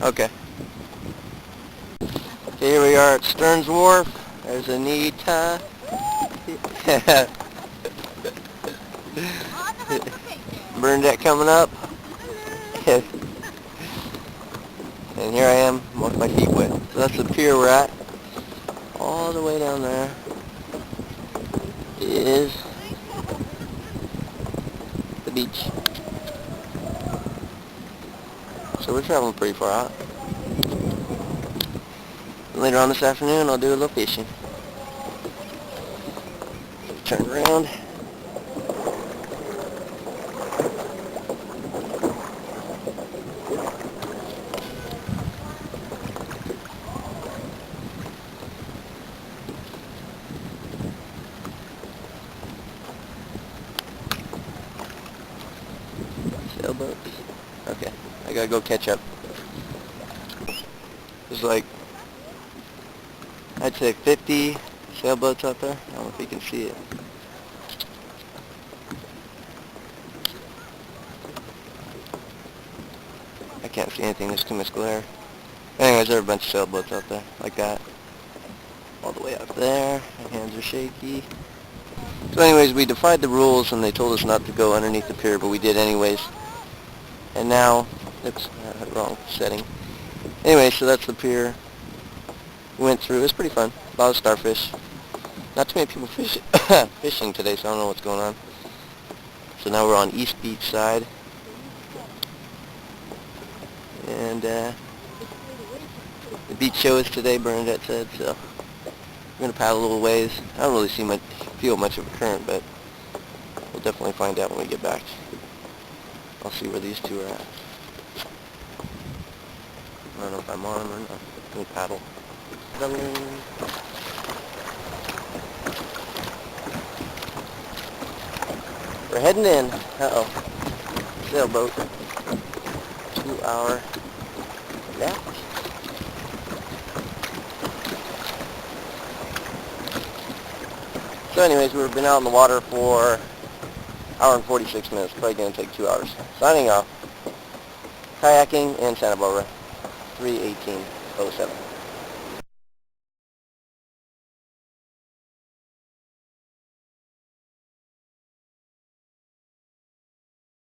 Okay. Okay, here we are at Stearns Wharf. There's Anita. Bernadette coming up. And here I am with my feet wet. So that's the pier we're at. All the way down there is the beach. So we're traveling pretty far out. Later on this afternoon I'll do a little fishing. Turn around. Sailboats. Okay, I gotta go catch up. There's like, I'd say 50 sailboats out there. I don't know if you can see it. I can't see anything, there's too much glare. Anyways, there are a bunch of sailboats out there, like that. All the way up there. My hands are shaky. So anyways, we defied the rules and they told us not to go underneath the pier, but we did anyways. And now, it's wrong setting. Anyway, so that's the pier. We went through. It was pretty fun. A lot of starfish. Not too many people fishing today, so I don't know what's going on. So now we're on East Beach side. And the beach show is today, Bernadette said, so we're going to paddle a little ways. I don't really feel much of a current, but we'll definitely find out when we get back. I'll see where these two are at. I don't know if I'm on or not. Let me paddle. We're heading in. Uh-oh. Sailboat. 2-hour left. So anyways, we've been out in the water for an hour and 46 minutes. Probably going to take 2 hours. Signing off. Kayaking in Santa Barbara. 3/18/07.